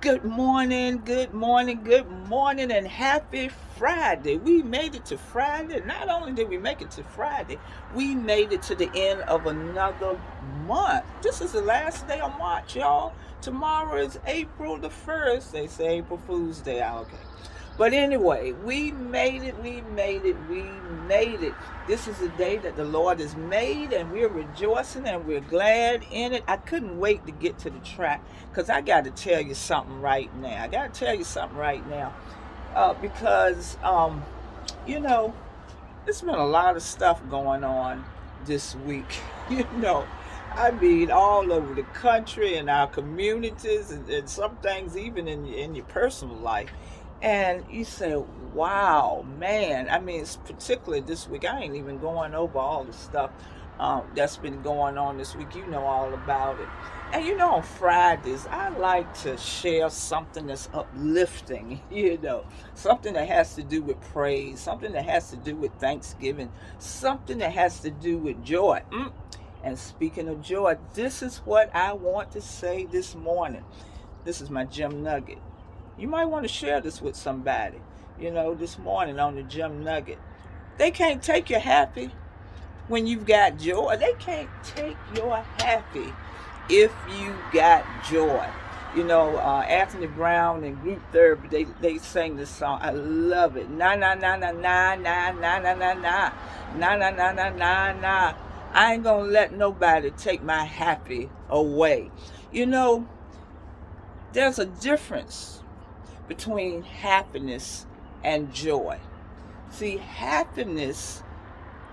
Good morning, good morning, good morning, and happy Friday. We made it to Friday. Not only did we make it to Friday, we made it to the end of another month. This is the last day of March, y'all. Tomorrow is April the 1st. They say April Fool's Day. Okay. But anyway, we made it, we made it, we made it. This is the day that the Lord has made, and we're rejoicing and we're glad in it. I couldn't wait to get to the track because I got to tell you something right now. I got to tell you something right now because, you know, there's been a lot of stuff going on this week. You know, I mean, all over the country and our communities, and some things even in your personal life. And you say, wow, man. I mean, it's particularly this week. I ain't even going over all the stuff that's been going on this week. You know all about it. And you know, on Fridays, I like to share something that's uplifting, something that has to do with praise, something that has to do with thanksgiving, something that has to do with joy. And speaking of joy, this is what I want to say this morning. This is my gem nugget. You might want to share this with somebody, this morning on the gem nugget. They can't take your happy when you've got joy. They can't take your happy if you got joy. Anthony Brown and Group Therapy, they sang this song. I love it. Na na na na na na na na na na na na na na na na. I ain't gonna let nobody take my happy away. There's a difference between happiness and joy. See, happiness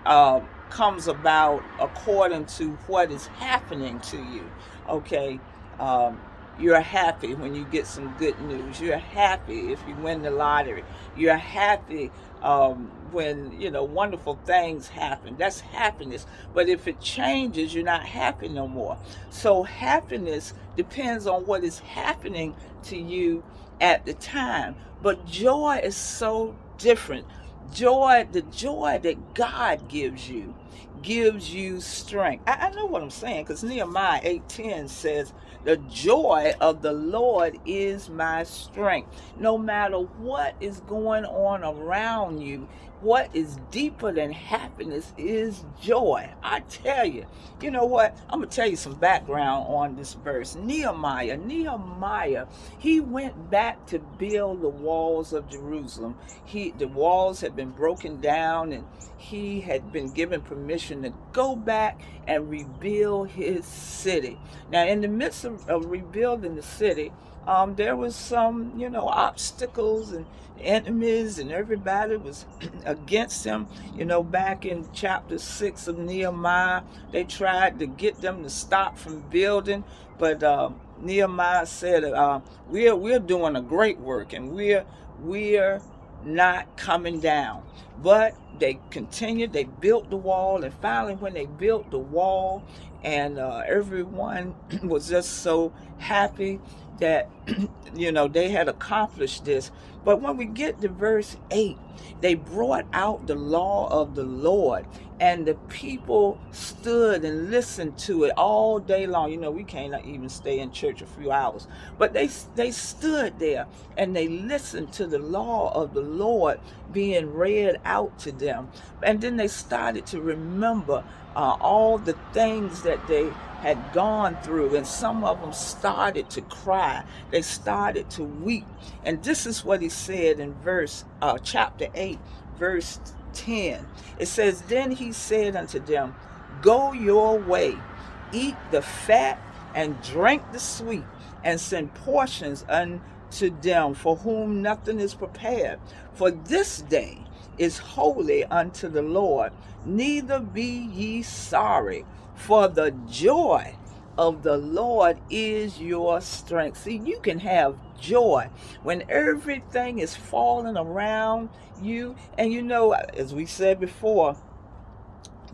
comes about according to what is happening to you. Okay, you're happy when you get some good news. You're happy if you win the lottery. You're happy when wonderful things happen. That's happiness. But if it changes, you're not happy no more. So happiness depends on what is happening to you at the time. But joy is so different. The joy that God gives you strength. I know what I'm saying, because Nehemiah 8:10 says, the joy of the Lord is my strength. No matter what is going on around you, what is deeper than happiness is joy. I tell you. You know what? I'm going to tell you some background on this verse. Nehemiah, he went back to build the walls of Jerusalem. The walls had been broken down, and he had been given permission to go back and rebuild his city. Now, in the midst of rebuilding the city, there was some, obstacles and enemies, and everybody was against him. Back in chapter 6 of Nehemiah, they tried to get them to stop from building, but Nehemiah said, we're doing a great work, and we're not coming down. But they continued. They built the wall, and finally, when they built the wall, and everyone was just so happy that they had accomplished this. But when we get to verse 8, they brought out the law of the Lord, and the people stood and listened to it all day long. We can't even stay in church a few hours, but they stood there and they listened to the law of the Lord being read out to them. And then they started to remember all the things that they had gone through, and some of them started to cry. They started to weep. And this is what he said in chapter 8, verse 10. It says, then he said unto them, go your way, eat the fat and drink the sweet, and send portions unto them for whom nothing is prepared. For this day is holy unto the Lord. Neither be ye sorry, for the joy of the Lord is your strength. See, you can have joy when everything is falling around you. And as we said before,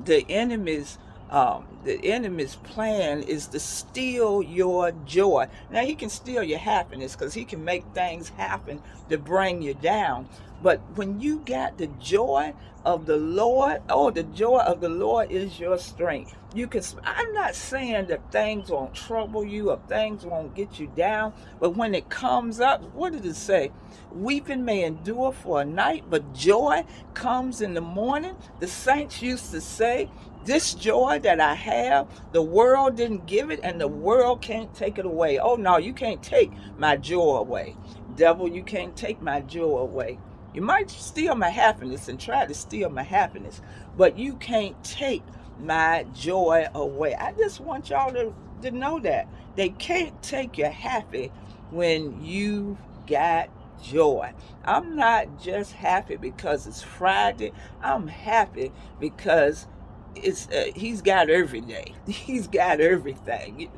the enemies The enemy's plan is to steal your joy. Now, he can steal your happiness because he can make things happen to bring you down. But when you got the joy of the Lord, oh, the joy of the Lord is your strength. You can. I'm not saying that things won't trouble you or things won't get you down, but when it comes up, what did it say? Weeping may endure for a night, but joy comes in the morning. The saints used to say, this joy that I have, the world didn't give it and the world can't take it away. Oh no, you can't take my joy away. Devil, you can't take my joy away. You might steal my happiness and try to steal my happiness, but you can't take my joy away. I just want y'all to know that. They can't take your happy when you got joy. I'm not just happy because it's Friday. I'm happy because he's got every day. He's got everything.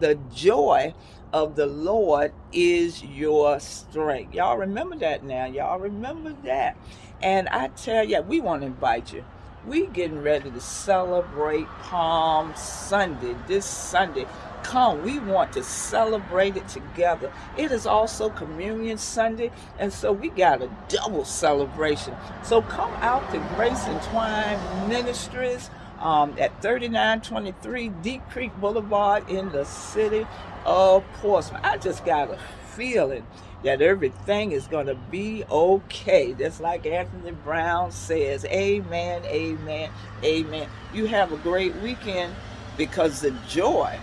The joy of the Lord is your strength. Y'all remember that now. Y'all remember that. And I tell you, we want to invite you. We getting ready to celebrate Palm Sunday, this Sunday. Come, we want to celebrate it together. It is also Communion Sunday, and so we got a double celebration. So come out to Grace and Twine Ministries at 3923 Deep Creek Boulevard in the city of Portsmouth. I just got a feeling that everything is going to be okay. Just like Anthony Brown says, amen, amen, amen. You have a great weekend because the joy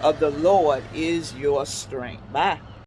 of the Lord is your strength. Bye.